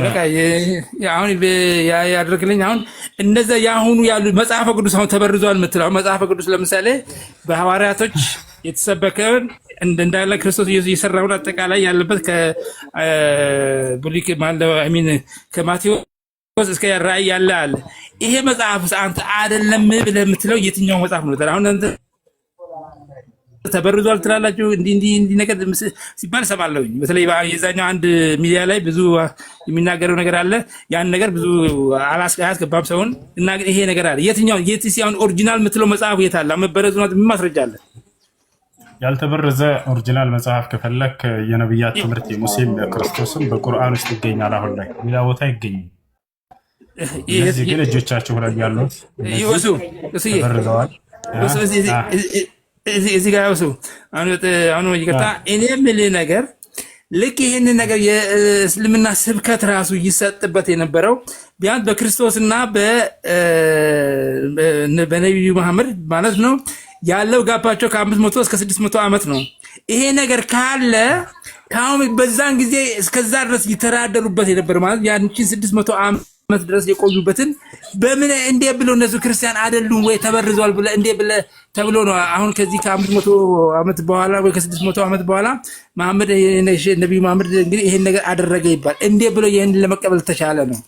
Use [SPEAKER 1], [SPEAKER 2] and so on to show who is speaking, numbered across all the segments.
[SPEAKER 1] በቃ አሁን ያደርግልኝ አሁን እንደዛ ያሁኑ ያሉ መጽሐፈ ቅዱስ አሁን ተበርዟል የምትለው መጽሐፈ ቅዱስ ለምሳሌ በሐዋርያቶች የተሰበከውን እንዳለ ክርስቶስ ኢየሱስ የሰራውን አጠቃላይ ያለበት ከብሉይ ማለት አሚን ከማቴዎስ እስከ ራእይ ያለ አለ። ይሄ መጽሐፍ አንተ አይደለም ብለህ የምትለው የትኛው መጽሐፍ ነው? አሁን አንተ ተበርዟል ትላላችሁ እንዲህ ነገር ሲባል ሰማለሁኝ። በተለይ የዛኛው አንድ ሚዲያ ላይ ብዙ የሚናገረው ነገር አለ። ያን ነገር ብዙ አያስገባም ሰውን እና ይሄ ነገር አለ። የትኛው የትኛው ኦሪጂናል የምትለው መጽሐፍ የት አለ? መበረዙን ምን ማስረጃ አለ?
[SPEAKER 2] ያልተበረዘ ኦሪጂናል መጽሐፍ ከፈለክ የነብያት ትምህርት የሙሴም ክርስቶስም በቁርአን ውስጥ ይገኛል። አሁን ላይ ሌላ ቦታ አይገኝም። እነዚህ ግን እጆቻቸው ላይ ያሉት ተበርዘዋል። እዚህ ጋር ያውሱ አሁን ይቅርታ እኔ የምልህ ነገር ልክ ይህንን ነገር የእስልምና ስብከት ራሱ ይሰጥበት የነበረው ቢያንስ በክርስቶስና በነቢዩ መሐመድ ማለት ነው ያለው ጋፓቸው ከ500 እስከ 600 ዓመት ነው። ይሄ ነገር ካለ ካሁን በዛን ጊዜ እስከዛ ድረስ ይተራደሩበት የነበረው ማለት ያንቺን 600 ዓመት ድረስ የቆዩበትን በምን እንዴ ብሎ እነሱ ክርስቲያን አይደሉም ወይ ተበርዟል ብለ እንዴ ብለ ተብሎ ነው አሁን ከዚህ ከ500 ዓመት በኋላ ወይ ከ600 ዓመት በኋላ መሐመድ ነብዩ መሐመድ እንግዲህ ይሄን ነገር አደረገ ይባል እንዴ ብሎ ይሄን ለመቀበል ተቻለ ነው?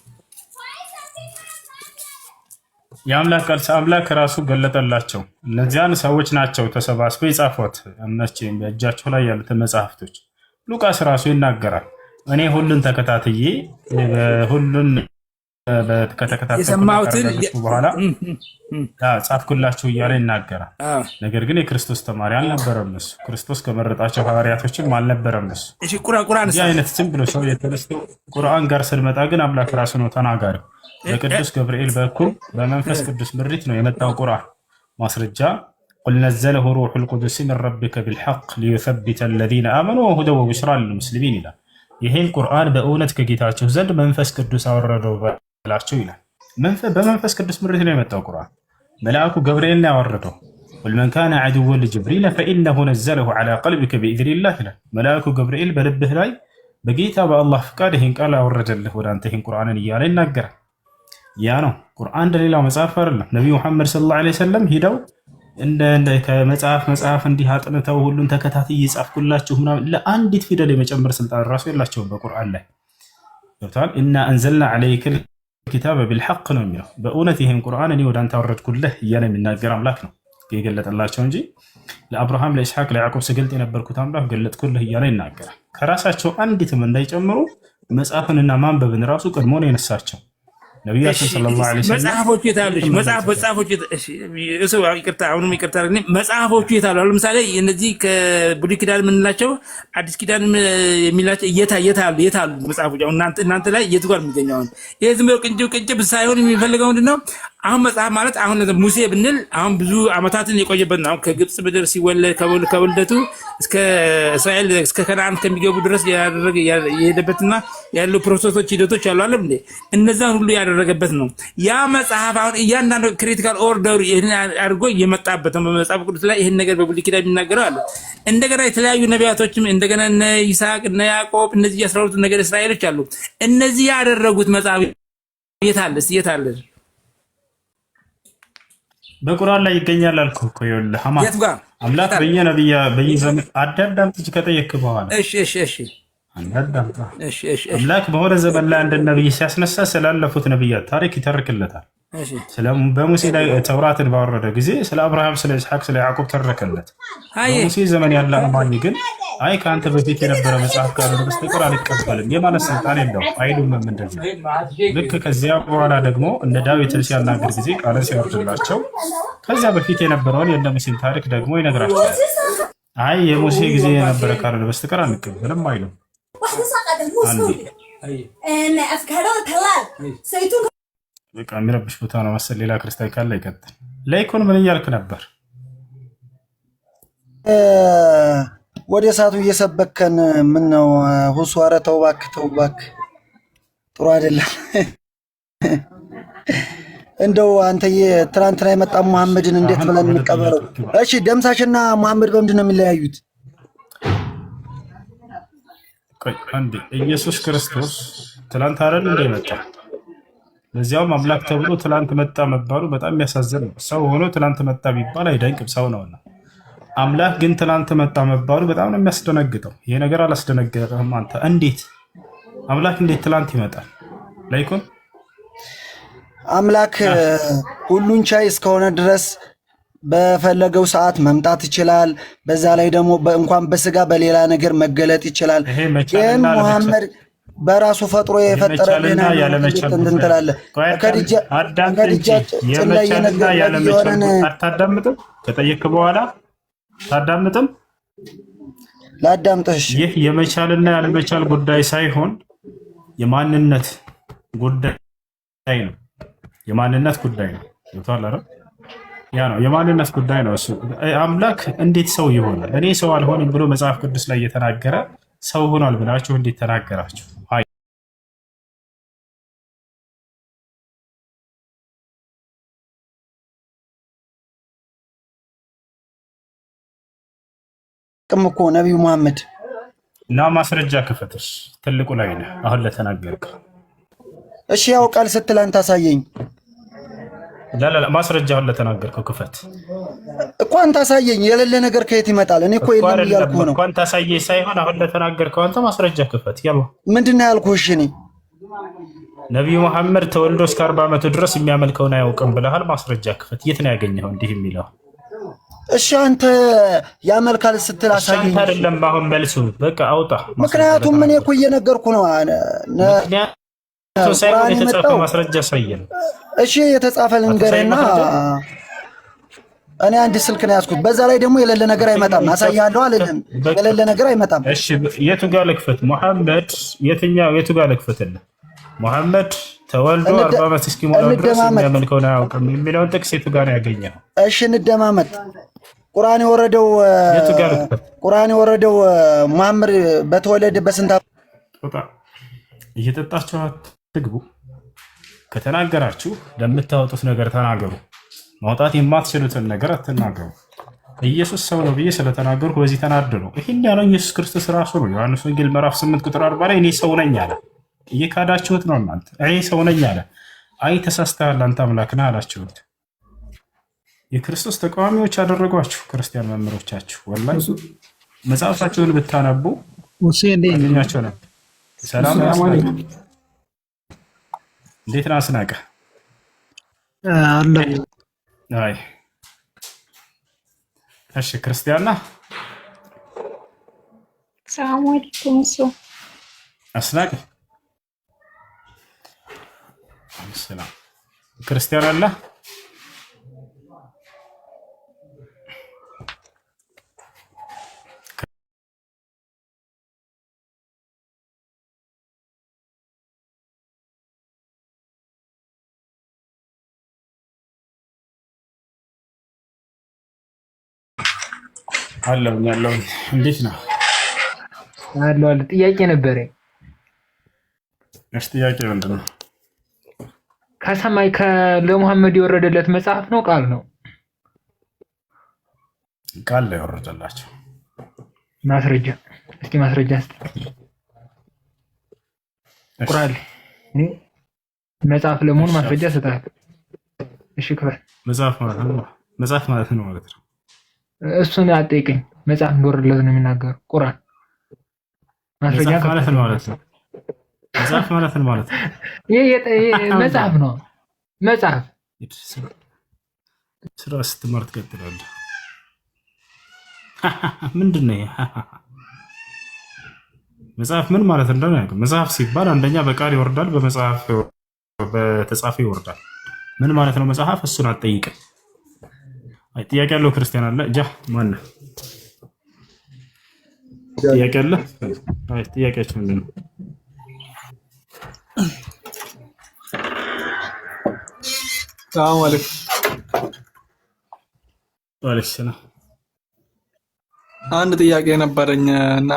[SPEAKER 2] የአምላክ ቃል አምላክ ራሱ ገለጠላቸው። እነዚያን ሰዎች ናቸው ተሰባስበው የጻፉት እነዚህም በእጃቸው ላይ ያሉት መጽሐፍቶች። ሉቃስ ራሱ ይናገራል። እኔ ሁሉን ተከታትዬ ሁሉን
[SPEAKER 1] የሰማሁትን
[SPEAKER 2] በኋላ ጻፍኩላችሁ እያለ ይናገራል። ነገር ግን የክርስቶስ ተማሪ አልነበረም እሱ። ክርስቶስ ከመረጣቸው ሐዋርያቶችም አልነበረም እሱ።
[SPEAKER 1] እሺ ቁርአን
[SPEAKER 2] ይህ አይነት ዝም ብሎ ሰው የተነስተው ቁርአን ጋር ስንመጣ ግን አምላክ ራሱ ነው ተናጋሪው። በቅዱስ ገብርኤል በኩል በመንፈስ ቅዱስ ምሪት ነው የመጣው ቁርአን። ማስረጃ ቁል ነዘለሁ ሩሑል ቁዱስ ሚን ረቢከ ቢልሐቅ ሊዩሰቢተ አለዚነ አመኑ ወሁደን ወቡሽራ ሊልሙስሊሚን ይላል። ይህን ቁርአን በእውነት ከጌታቸው ዘንድ መንፈስ ቅዱስ አወረደው በላቸው ይላል። በመንፈስ ቅዱስ ምሪት ነው የመጣው ቁርአን። መልአኩ ገብርኤል ነው ያወረደው። ቁል መን ካነ ዐዱወን ሊጅብሪል ፈኢነሁ ነዘለሁ ዐላ ቀልቢከ ቢኢዝኒላህ ይላል። መልአኩ ገብርኤል በልብህ ላይ በጌታ በአላህ ፍቃድ ይህን ቃል አወረደልህ ወደ አንተ ይህን ቁርአንን እያለ ይናገራል። ያ ነው ቁርአን እንደሌላው መጽሐፍ አይደለም። ነብዩ መሐመድ ሰለላሁ ዐለይሂ ወሰለም ሄደው እንደ ከመጽሐፍ እንዲህ አጥንተው ሁሉን ተከታታይ ይጻፍኩላችሁ ምናምን ለአንዲት ፊደል የመጨመር ስልጣን ራሱ የላቸውም በቁርአን ላይ ገብቷል። ኢና አንዘልና ዐለይከል ኪታበ ቢልሐቅ ነው የሚለው። በእውነት ይህን ቁርአን እኔ ወደ አንተ አወረድኩልህ እያለ የሚናገር አምላክ ነው የገለጠላቸው እንጂ ለአብርሃም ለኢስሐቅ ለያዕቆብ ስገልጥ የነበርኩት አምላክ ገለጥኩልህ እያለ ይናገራል። ከራሳቸው አንዲትም እንዳይጨምሩ መጽሐፍንና ማንበብን ራሱ ቀድሞ ነው የነሳቸው። ነብያችን ሰለላሁ ዐለይሂ ወሰለም
[SPEAKER 1] መጽሐፎቹ የታሉሽ መጽሐፎቹ እሱ ይቅርታ አሁንም ይቅርታ መጽሐፎቹ የታሉ? ለምሳሌ እነዚህ ከብሉይ ኪዳን የምንላቸው አዲስ ኪዳን የሚላቸው የታሉ መጽሐፎቹ? እናንተ ላይ የቱ ጋር የሚገኘው? ይሄ ዝም ብሎ ቅንጭብ ሳይሆን የሚፈልገው ምንድነው? አሁን መጽሐፍ ማለት አሁን ሙሴ ብንል አሁን ብዙ ዓመታትን የቆየበት ነው። ከግብጽ ምድር ሲወለድ ከወልደቱ እስከ እስራኤል እስከ ከነዓን ከሚገቡ ድረስ የሄደበትና ያሉ ፕሮሰሶች ሂደቶች አሉ አይደል እንዴ? እነዛን ሁሉ ያደረገበት ነው ያ መጽሐፍ። አሁን እያንዳንዱ ክሪቲካል ኦርደር ይሄን አድርጎ የመጣበት ነው። በመጽሐፍ ቅዱስ ላይ ይሄን ነገር በብሉይ ኪዳን የሚናገረው አለ። እንደገና የተለያዩ ነቢያቶችም እንደገና እነ ይስሐቅ እነ ያዕቆብ እነዚህ 12 ነገድ እስራኤሎች አሉ። እነዚህ ያደረጉት መጽሐፍ የት አለ?
[SPEAKER 2] በቁርአን ላይ ይገኛል አልኩህ እኮ። ይኸውልህ አምላክ በየነብያ በየዘመን አዳምጥ ከጠየቅክ በኋላ እሺ አምላክ በሆነ ዘመን ላይ አንድ ነብይ ሲያስነሳ ስላለፉት ነብያት ታሪክ ይተርክለታል። በሙሴ ላይ ተውራትን ባወረደ ጊዜ ስለ አብርሃም፣ ስለ ኢስሐቅ፣ ስለ ያዕቆብ ተረከለት። በሙሴ ዘመን ያለ አማኝ ግን አይ ከአንተ በፊት የነበረ መጽሐፍ ጋር በስተቀር አልቀበልም የማለት ስልጣን የለው አይሉም። ምንድን ነው ልክ ከዚያ በኋላ ደግሞ እነ ዳዊትን ሲያናግር ጊዜ ቃልን ሲያወርድላቸው ከዚያ በፊት የነበረውን የእነ ሙሴን ታሪክ ደግሞ ይነግራቸዋል። አይ የሙሴ ጊዜ የነበረ ካልሆነ በስተቀር አንቀበልም አይሉም። በቃ የሚረብሽ ቦታ ነው መሰል። ሌላ ክርስቲያን ካለ ይቀጥል። ላይኮን ምን እያልክ ነበር?
[SPEAKER 3] ወደ እሳቱ እየሰበከን ምን ነው ሁሱ? ኧረ ተው እባክህ ጥሩ አይደለም። እንደው አንተዬ ትናንትና የመጣ መሐመድን እንዴት ብለን እንቀበለው? እሺ ደምሳሽና መሐመድ በምንድን ነው የሚለያዩት?
[SPEAKER 2] ቆይ አንዴ ኢየሱስ ክርስቶስ ትላንት አይደል እንደ መጣ? ለዚያውም አምላክ ተብሎ ትላንት መጣ መባሉ በጣም የሚያሳዝን ነው። ሰው ሆኖ ትላንት መጣ ቢባል አይደንቅም፣ ሰው ነውና። አምላክ ግን ትላንት መጣ መባሉ በጣም ነው የሚያስደነግጠው። ይሄ ነገር አላስደነገጠህም አንተ? እንዴት አምላክ እንዴት ትላንት ይመጣል? ላይኩን
[SPEAKER 3] አምላክ ሁሉን ቻይ እስከሆነ ድረስ በፈለገው ሰዓት መምጣት ይችላል። በዛ ላይ ደግሞ እንኳን በስጋ በሌላ ነገር መገለጥ ይችላል። ግን ሙሐመድ በራሱ ፈጥሮ የፈጠረልን እንትን ትላለህ። ከዲጃ ጭን ላይ የሆነን
[SPEAKER 2] አታዳምጥም? ከጠየቅ በኋላ አታዳምጥም?
[SPEAKER 3] ላዳምጥሽ።
[SPEAKER 2] ይህ የመቻልና ያለመቻል ጉዳይ ሳይሆን የማንነት ጉዳይ ነው። የማንነት ጉዳይ ነው። ይቷል አይደል? ያ ነው የማንነት ጉዳይ ነው። እሱ አምላክ እንዴት ሰው ይሆናል? እኔ ሰው አልሆንም ብሎ መጽሐፍ ቅዱስ ላይ እየተናገረ ሰው ሆኗል ብላችሁ እንዴት ተናገራችሁ?
[SPEAKER 3] ቅም እኮ ነቢዩ መሐመድ
[SPEAKER 2] እና ማስረጃ ክፈትሽ ትልቁ ላይ ነህ አሁን ለተናገርከው።
[SPEAKER 3] እሺ ያው ቃል ስትል አንተ አሳየኝ።
[SPEAKER 2] ማስረጃ አሁን ለተናገርከው ክፈት
[SPEAKER 3] እኮ አንተ አሳየኝ። የሌለ ነገር ከየት ይመጣል? እኔ እኮ የለም እያልኩ ነው
[SPEAKER 2] እኮ። አንተ አሳየኝ ሳይሆን አሁን ለተናገርከው አንተ ማስረጃ ክፈት። ያለው
[SPEAKER 3] ምንድነው ያልኩህ? እሺ እኔ
[SPEAKER 2] ነቢዩ መሐመድ ተወልዶ እስከ 40 ዓመቱ ድረስ የሚያመልከውን አያውቅም ብለሃል። ማስረጃ ክፈት። የት ነው ያገኘኸው እንዲህ የሚለው?
[SPEAKER 3] እሺ አንተ ያመልካል ስትል አሳየኝ።
[SPEAKER 2] አንተ አይደለም አሁን መልሱ፣ በቃ አውጣ።
[SPEAKER 3] ምክንያቱም እኔ እኮ እየነገርኩ ነው።
[SPEAKER 2] ሳይሆን የተጻፈ ማስረጃ አሳየን።
[SPEAKER 3] እሺ የተጻፈ ልንገርና እኔ አንድ ስልክ ነው ያዝኩት። በዛ ላይ ደግሞ የሌለ ነገር አይመጣም። አሳያለሁ አልልም፣ የሌለ ነገር አይመጣም።
[SPEAKER 2] እሺ የቱ ጋር ልክፈት? መሐመድ የቱ ጋር ልክፈትልህ? መሐመድ ተወልዶ 40 ዓመት እስኪሞላው ድረስ የሚያመልከውን አያውቅም የሚለውን ጥቅስ የቱ ጋር ነው ያገኘኸው?
[SPEAKER 3] እሺ እንደማመጥ ቁርአን የወረደው መሐመድ በተወለደ በስንት
[SPEAKER 2] እየጠጣችሁ አትግቡ። ከተናገራችሁ ለምታወጡት ነገር ተናገሩ። ማውጣት የማትችሉትን ነገር አትናገሩ። ኢየሱስ ሰው ነው ብዬ ስለተናገርኩ በዚህ ተናደዱ ነው። ይህን ያለው ኢየሱስ ክርስቶስ ራሱ ነው። ዮሐንስ ወንጌል ምዕራፍ 8 ቁጥር 40 ላይ እኔ ሰው ነኝ አለ። እየካዳችሁት ነው እናንተ። እኔ ሰው ነኝ አለ። አይ ተሳስተሃል፣ አንተ አምላክ ነህ አላችሁት። የክርስቶስ ተቃዋሚዎች አደረጓችሁ ክርስቲያን መምህሮቻችሁ። ወላሂ መጽሐፋቸውን ብታነቡ ያገኛቸው ነበር። ሰላም አስናቀ፣ እንዴት ነህ አስናቀ? አይ እሺ፣ ክርስቲያን ነህ?
[SPEAKER 4] ሰላም አለይኩም።
[SPEAKER 2] አስናቀ ሰላም፣ ክርስቲያን አለ? አለው እንዴት ነው?
[SPEAKER 5] አለ ጥያቄ ነበረ።
[SPEAKER 2] እሺ ጥያቄ ምንድን ነው?
[SPEAKER 5] ከሰማይ ለሙሐመድ የወረደለት መጽሐፍ ነው ቃል ነው?
[SPEAKER 2] ቃል ላይ የወረደላቸው።
[SPEAKER 5] ማስረጃ እስኪ ማስረጃ ቁርአን መጽሐፍ ለመሆኑ ማስረጃ ሰጣት። እሺ ክፈል።
[SPEAKER 2] መጽሐፍ ማለት ነው ማለት ነው።
[SPEAKER 5] እሱን አጠይቀኝ። መጽሐፍ እንደወረደለት ነው የሚናገረው ቁርአን። ማስረጃ
[SPEAKER 2] ማለት ነው ማለት ነው። መጽሐፍ ማለት ነው ማለት ነው።
[SPEAKER 5] ይሄ መጽሐፍ ነው። መጽሐፍ
[SPEAKER 2] ስራ ስትማር ትቀጥላለህ። ምንድን ነው መጽሐፍ ምን ማለት እንደሆነ ያውቅ። መጽሐፍ ሲባል አንደኛ በቃል ይወርዳል፣ በመጽሐፍ በተጻፈ ይወርዳል። ምን ማለት ነው መጽሐፍ? እሱን አትጠይቅም። አይ ጥያቄ ያለው ክርስቲያን አለ? ማን ነው? ጥያቄ አለ? አይ ጥያቄያችሁ ምንድን ነው?
[SPEAKER 6] ሰላም አለይኩም።
[SPEAKER 2] ወአለይኩም።
[SPEAKER 6] አንድ ጥያቄ ነበረኝ እና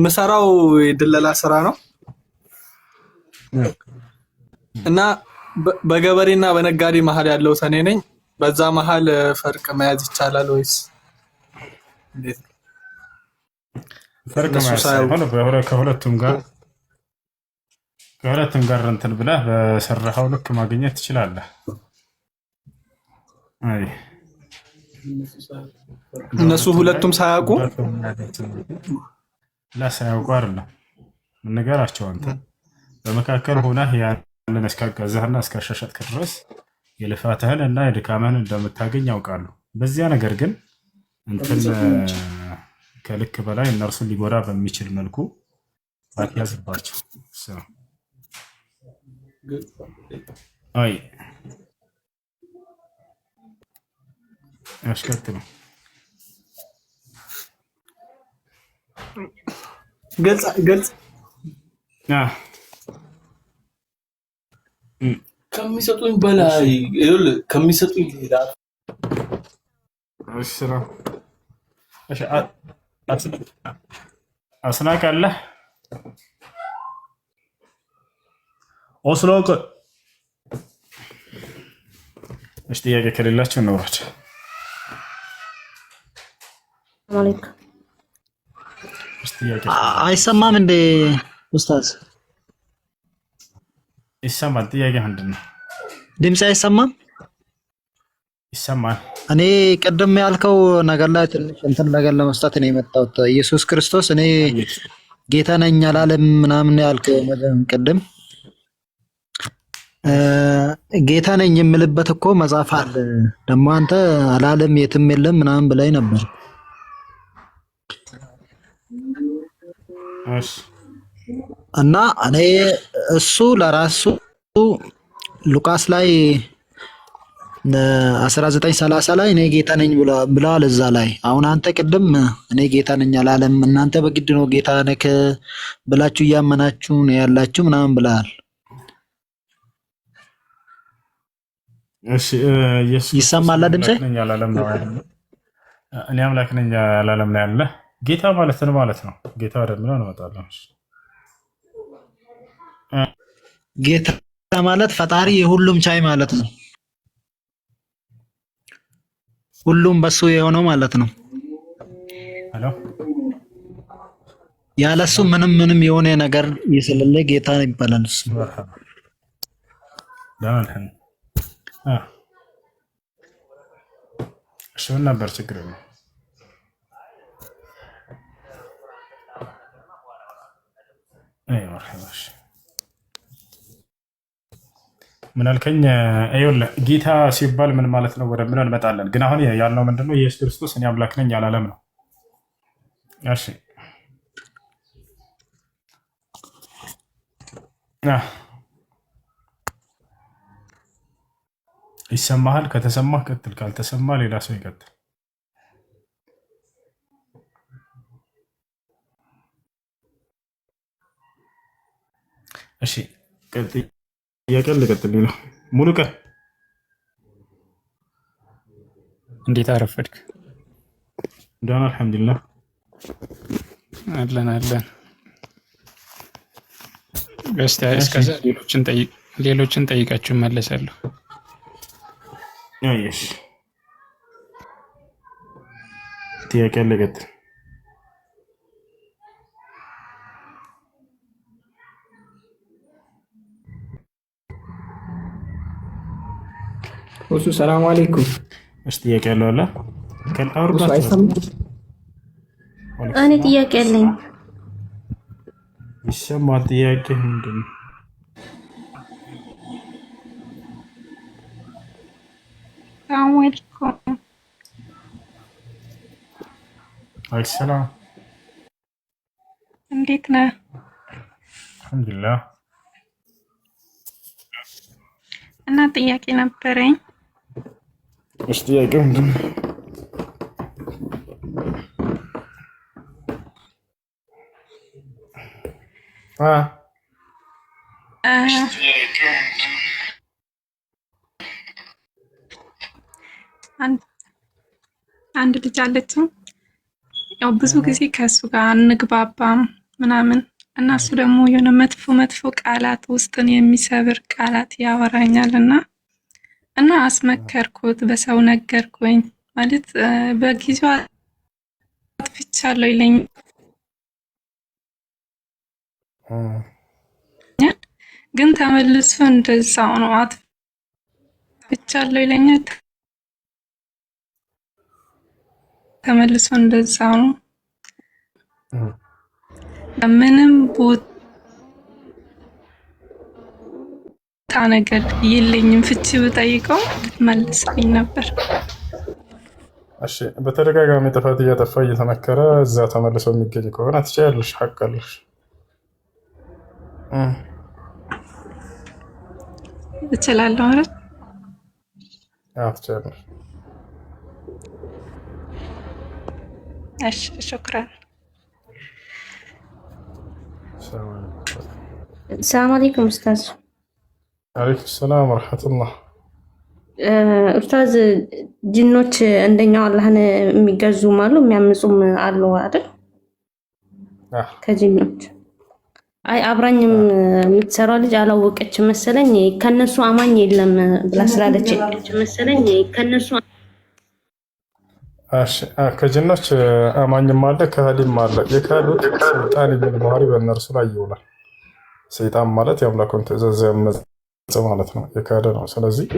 [SPEAKER 6] ምሰራው የድለላ ስራ ነው እና በገበሬና በነጋዴ መሀል ያለው እኔ ነኝ። በዛ መሀል ፈርቅ መያዝ ይቻላል ወይስ እንዴት?
[SPEAKER 2] فرق ما يصير ከሁለቱም ጋር እንትን ብለህ በሰራኸው ልክ ማግኘት ትችላለህ። አይ
[SPEAKER 6] እነሱ ሁለቱም ሳያውቁ
[SPEAKER 2] ሳያውቁ አይደለም ነገራቸው። አንተ በመካከል ሆነህ ያንን እስካገዛህና እስካሻሻጥክ ድረስ የልፋትህን እና የድካምህን እንደምታገኝ ያውቃሉ። በዚያ ነገር ግን እንትን ከልክ በላይ እነርሱን ሊጎዳ በሚችል መልኩ ባትያዝባቸው። አይ አሽከርክሩ
[SPEAKER 6] ግልጽ
[SPEAKER 4] ከሚሰጡኝ በላይ ከሚሰጡኝ ሌላ
[SPEAKER 2] አስናቅ አለ ኦስሎክ እሺ፣ ጥያቄ ከሌላችሁ እንውራቸው።
[SPEAKER 7] አለይኩም አይሰማም እንዴ ኡስታዝ?
[SPEAKER 2] ይሰማል። ጥያቄ ምንድን ነው?
[SPEAKER 7] ድምጽ አይሰማም?
[SPEAKER 2] ይሰማል።
[SPEAKER 7] እኔ ቀደም ያልከው ነገር ላይ ትንሽ እንትን ነገር ለመስጠት ነው የመጣሁት። ኢየሱስ ክርስቶስ እኔ ጌታ ነኝ አላለም ምናምን ያልከው ቀደም ጌታ ነኝ የምልበት እኮ መጽሐፍ አለ። ደግሞ አንተ አላለም የትም የለም ምናምን ብላይ ነበር። እና እኔ እሱ ለራሱ ሉቃስ ላይ 19:30 ላይ እኔ ጌታ ነኝ ብለዋል እዛ ላይ። አሁን አንተ ቅድም እኔ ጌታ ነኝ አላለም እናንተ በግድ ነው ጌታ ነህ ብላችሁ እያመናችሁ ነው ያላችሁ ምናምን ብለሃል።
[SPEAKER 2] እሺ ኢየሱስ
[SPEAKER 7] ይሰማል ድምጼ?
[SPEAKER 2] እኔ አምላክ ነኝ አላለም ነው ያለ። ጌታ ማለት ነው ጌታ ወደምለው ነው መጣለው።
[SPEAKER 7] ጌታ ማለት ፈጣሪ የሁሉም ቻይ ማለት ነው። ሁሉም በሱ የሆነው ማለት ነው።
[SPEAKER 2] ሄሎ
[SPEAKER 7] ያለሱ ምንም የሆነ ነገር የሰለለ ጌታ ይባላል።
[SPEAKER 2] ዳንህን እሺ ነበር ችግር ነው። አይ መርሐባሽ ምን አልከኝ? አይወለ ጌታ ሲባል ምን ማለት ነው ወደ ምን እንመጣለን። ግን አሁን ያልነው ምንድነው? ኢየሱስ ክርስቶስ እኔ አምላክ ነኝ ያላለም ነው። እሺ ይሰማሃል? ከተሰማህ ቀጥል፣ ካልተሰማ ሌላ ሰው ይቀጥል። እሺ ቀጥል። ጥያቄ ልቀጥል ነው። ሙሉ ቀን
[SPEAKER 8] እንዴት አረፈድክ?
[SPEAKER 2] ደህና አልሐምዱሊላህ።
[SPEAKER 8] አለን እስከዛ ሌሎችን ጠይቃችሁ መለሳለሁ።
[SPEAKER 2] አየሽ ጥያቄ ልቀጥል።
[SPEAKER 9] እሱ ሰላም አለይኩም።
[SPEAKER 2] እሺ ጥያቄ ያለው አለ
[SPEAKER 10] እኔ ጥያቄ አለኝ።
[SPEAKER 2] ይሰማል? ጥያቄ ምንድን ነው?
[SPEAKER 10] ሰላም አለይኩም።
[SPEAKER 2] ሰላም
[SPEAKER 10] እንዴት ነህ?
[SPEAKER 2] አልሐምዱሊላህ።
[SPEAKER 10] እና ጥያቄ ነበረኝ።
[SPEAKER 2] እሺ ጥያቄ ምንድን ነው?
[SPEAKER 10] አንድ ልጅ አለችው። ያው ብዙ ጊዜ ከሱ ጋር አንግባባም ምናምን እና እሱ ደግሞ የሆነ መጥፎ ቃላት ውስጥን የሚሰብር ቃላት ያወራኛል እና አስመከርኩት፣ በሰው ነገርኩኝ ማለት በጊዜው አጥፍቻለሁ ይለኛል ግን ተመልሶ እንደዛው ነው አጥፍቻለሁ ይለኛል። ተመልሶ እንደዛው ነው። ምንም ቦታ ነገር የለኝም። ፍቺ ብጠይቀው መልስልኝ ነበር።
[SPEAKER 2] እሺ በተደጋጋሚ ጥፋት እያጠፋ እየተመከረ እዛ ተመልሶ የሚገኝ ከሆነ ትችያለሽ፣ ሐቅ አለሽ።
[SPEAKER 10] እችላለሁ አይደል?
[SPEAKER 2] አዎ ትችያለሽ።
[SPEAKER 10] እሺ ሹክራን።
[SPEAKER 9] ሰላም አለይኩም ኡስታዝ።
[SPEAKER 2] አለይኩም ሰላም ወረሕመቱላህ።
[SPEAKER 9] ኡስታዝ ጅኖች እንደኛው አላህን የሚገዙም አሉ የሚያምፁም አሉ አይደል? ከጅኖች አይ አብራኝም የምትሰራው ልጅ አላወቀችም መሰለኝ ከነሱ አማኝ የለም ብላ ስላለች መሰለኝ ከነሱ
[SPEAKER 2] ከጅኖች አማኝም አለ ከሃዲም አለ። የካዱት ሰይጣን የሚል ባህሪ በእነርሱ ላይ ይውላል። ሰይጣን ማለት የአምላኩን ትእዛዝ ያመፀ ማለት ነው፣ የካደ ነው። ስለዚህ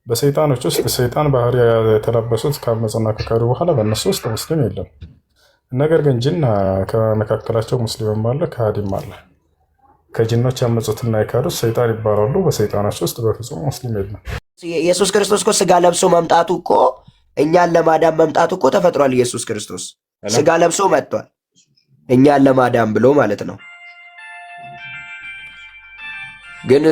[SPEAKER 2] በሰይጣኖች ውስጥ ሰይጣን ባህሪ የተለበሱት ካመፀና ከካዱ በኋላ በእነሱ ውስጥ ሙስሊም የለም። ነገር ግን ጅን ከመካከላቸው ሙስሊምም አለ ከሃዲም አለ። ከጅኖች ያመፁትና የካዱት ሰይጣን ይባላሉ። በሰይጣኖች ውስጥ በፍጹም ሙስሊም የለም።
[SPEAKER 11] ኢየሱስ ክርስቶስ እኮ ስጋ ለብሶ መምጣቱ እኮ እኛን ለማዳን መምጣቱ እኮ ተፈጥሯል። ኢየሱስ ክርስቶስ ስጋ ለብሶ መጥቷል፣ እኛን ለማዳን ብሎ ማለት ነው። ግን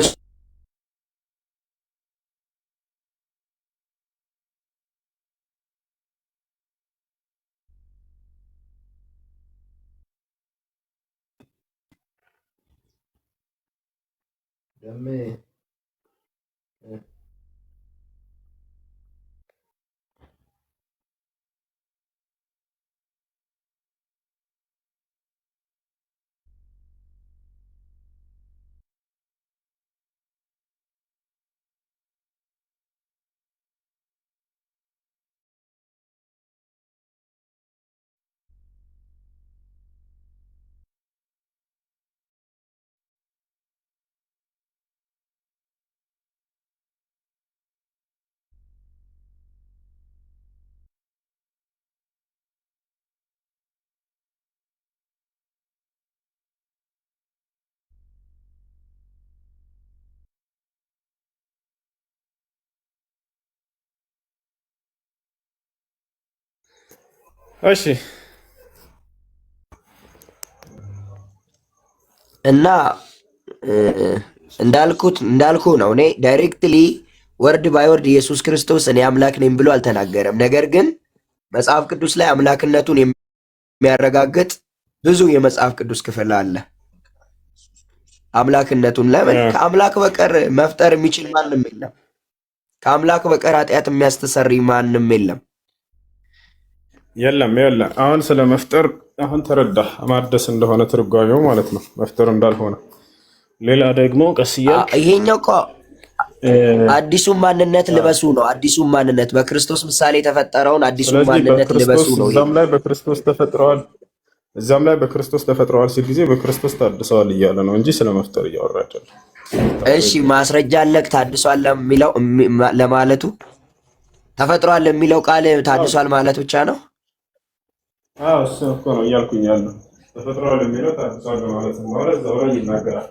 [SPEAKER 2] እሺ
[SPEAKER 11] እና እንዳልኩ ነው። እኔ ዳይሬክትሊ ወርድ ባይ ወርድ ኢየሱስ ክርስቶስ እኔ አምላክ ነኝ ብሎ አልተናገረም። ነገር ግን መጽሐፍ ቅዱስ ላይ አምላክነቱን የሚያረጋግጥ ብዙ የመጽሐፍ ቅዱስ ክፍል አለ። አምላክነቱን ለምን ከአምላክ በቀር መፍጠር የሚችል ማንም የለም። ከአምላክ በቀር ኃጢአት የሚያስተሰሪ ማንም የለም።
[SPEAKER 2] የለም። አሁን ስለ መፍጠር አሁን ተረዳህ፣ ማደስ እንደሆነ ትርጓሜው ማለት ነው፣ መፍጠር እንዳልሆነ። ሌላ ደግሞ ቀስ እያልክ
[SPEAKER 11] ይሄኛው እኮ አዲሱን ማንነት ልበሱ ነው። አዲሱን ማንነት በክርስቶስ ምሳሌ የተፈጠረውን አዲሱን ማንነት ልበሱ ነው።
[SPEAKER 2] እዛም ላይ በክርስቶስ ተፈጥረዋል ሲል ጊዜ በክርስቶስ ታድሰዋል እያለ ነው እንጂ ስለ መፍጠር እያወራ አይደለም።
[SPEAKER 11] እሺ ማስረጃ አለክ ታድሷል ለሚለው ለማለቱ ተፈጥሯል የሚለው ቃል ታድሷል ማለት ብቻ ነው?
[SPEAKER 2] አዎ እሱ እኮ ነው እያልኩኝ ያለው። ተፈጥሯል የሚለው ታድሷል ማለት ነው ማለት እዛው ላይ ይናገራል።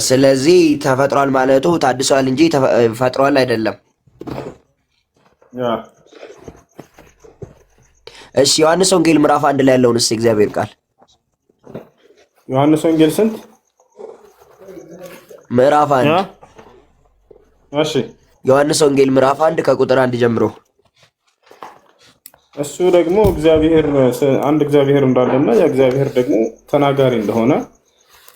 [SPEAKER 11] ስለዚህ ተፈጥሯል ማለቱ ታድሷል እንጂ ፈጥሯል አይደለም። እሺ ዮሐንስ ወንጌል ምዕራፍ 1 ላይ ያለውን እስቲ እግዚአብሔር ቃል
[SPEAKER 2] ዮሐንስ ወንጌል ስንት?
[SPEAKER 11] ምዕራፍ 1።
[SPEAKER 2] እሺ
[SPEAKER 11] ዮሐንስ ወንጌል ምዕራፍ 1 ከቁጥር 1 ጀምሮ።
[SPEAKER 2] እሱ ደግሞ አንድ እግዚአብሔር እንዳለና የእግዚአብሔር ደግሞ ተናጋሪ እንደሆነ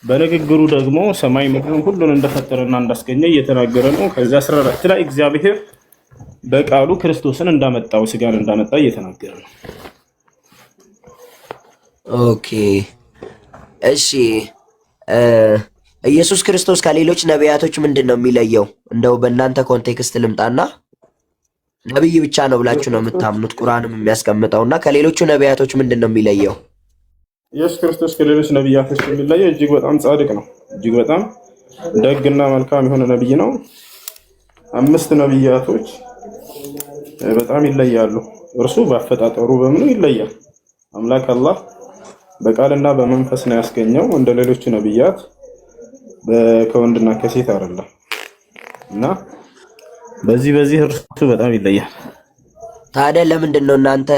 [SPEAKER 2] በንግግሩ ደግሞ ሰማይ ምድርን ሁሉን እንደፈጠረና እንዳስገኘ እየተናገረ ነው። ከዚያ 14 ላይ እግዚአብሔር በቃሉ ክርስቶስን እንዳመጣው ስጋን እንዳመጣ እየተናገረ ነው።
[SPEAKER 11] ኦኬ እሺ ኢየሱስ ክርስቶስ ከሌሎች ነቢያቶች ምንድን ነው የሚለየው? እንደው በእናንተ ኮንቴክስት ልምጣና ነብይ ብቻ ነው ብላችሁ ነው የምታምኑት ቁርአንም የሚያስቀምጠውና ከሌሎቹ ነቢያቶች ምንድን ነው የሚለየው?
[SPEAKER 2] ኢየሱስ ክርስቶስ ከሌሎች ነቢያቶች የሚለየው እጅግ በጣም ጻድቅ ነው። እጅግ በጣም ደግና መልካም የሆነ ነቢይ ነው። 5 ነቢያቶች በጣም ይለያሉ። እርሱ በአፈጣጠሩ በምኑ ይለያል። አምላክ አላህ በቃልና በመንፈስ ነው ያስገኘው። እንደ ሌሎቹ ነቢያት ከወንድና ከሴት አይደለም እና በዚህ እርሱ በጣም ይለያል።
[SPEAKER 11] ታዲያ ለምንድን ነው እናንተ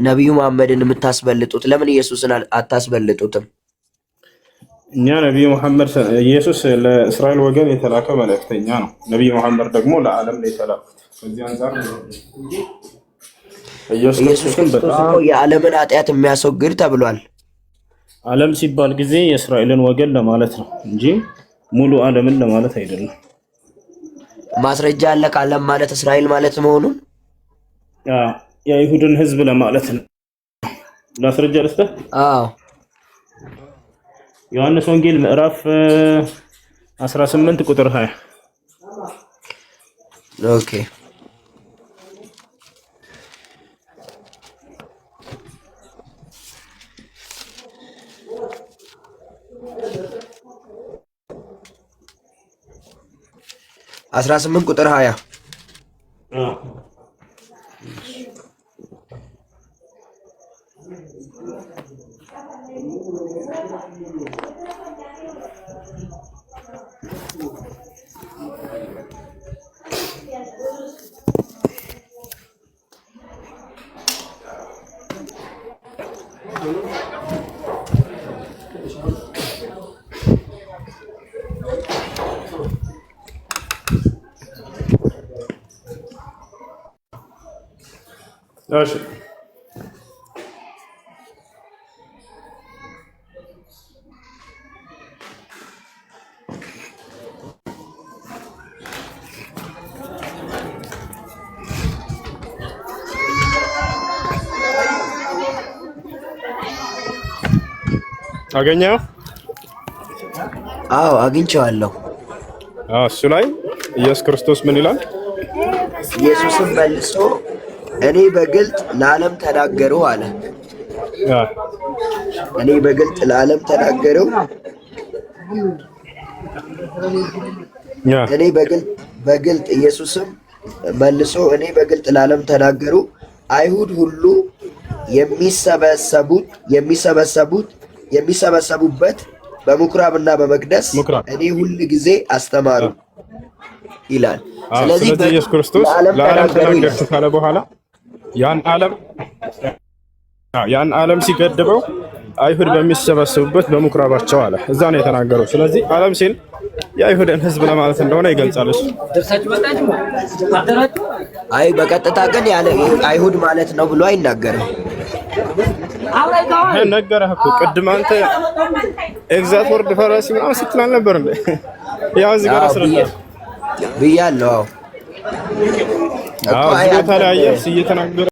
[SPEAKER 11] ነቢዩ መሐመድን የምታስበልጡት? ለምን ኢየሱስን አታስበልጡትም?
[SPEAKER 2] እኛ ነቢዩ መሐመድ ኢየሱስ ለእስራኤል ወገን የተላከ መልእክተኛ ነው። ነቢዩ መሐመድ ደግሞ ለዓለም ነው የተላኩት። ከዚህ አንፃር ኢየሱስ በጣም
[SPEAKER 11] የዓለምን ኃጢአት የሚያስወግድ ተብሏል።
[SPEAKER 2] ዓለም ሲባል ጊዜ የእስራኤልን ወገን ለማለት ነው እንጂ ሙሉ ዓለምን ለማለት አይደለም።
[SPEAKER 11] ማስረጃ አለ ከዓለም ማለት እስራኤል ማለት መሆኑን
[SPEAKER 2] የይሁድን ህዝብ ለማለት ነው። ማስረጃ ልስጥህ?
[SPEAKER 11] አዎ
[SPEAKER 2] ዮሐንስ ወንጌል ምዕራፍ 18 ቁጥር 20
[SPEAKER 11] ኦኬ 18 ቁጥር 20
[SPEAKER 2] እሺ አገኘው?
[SPEAKER 11] አዎ አግኝቼዋለሁ።
[SPEAKER 2] እሱ ላይ ኢየሱስ ክርስቶስ ምን ይላል?
[SPEAKER 11] ኢየሱስም መልሶ እኔ በግልጥ ለዓለም ተናገረው አለ። እኔ በግልጥ ለዓለም ተናገረው። እኔ በግልጥ ኢየሱስም መልሶ እኔ በግልጥ ለዓለም ተናገረው። አይሁድ ሁሉ የሚሰበሰቡበት በምኩራብና በመቅደስ እኔ ሁል ጊዜ አስተማሩ ይላል።
[SPEAKER 2] ስለዚህ ኢየሱስ ክርስቶስ ለዓለም ተናገረ ካለ በኋላ ያን ዓለም ሲገድበው አይሁድ በሚሰበሰቡበት በምኩራባቸው አለ። እዛ ነው የተናገረው። ስለዚህ ዓለም ሲል የአይሁድን ሕዝብ ለማለት እንደሆነ ይገልጻል።
[SPEAKER 11] አይ በቀጥታ ግን ያለ አይሁድ ማለት ነው ብሎ አይናገርም።
[SPEAKER 2] ነገረህ እኮ ቅድም አንተ ኤግዛክት ወርድ ፈራሲ ምናምን ስትል አልነበር እንዴ? ያው እዚህ ጋር አስረዳህ
[SPEAKER 11] ብያለሁ።
[SPEAKER 2] አዎ እዚህ ቦታ ላይ እየተናገረ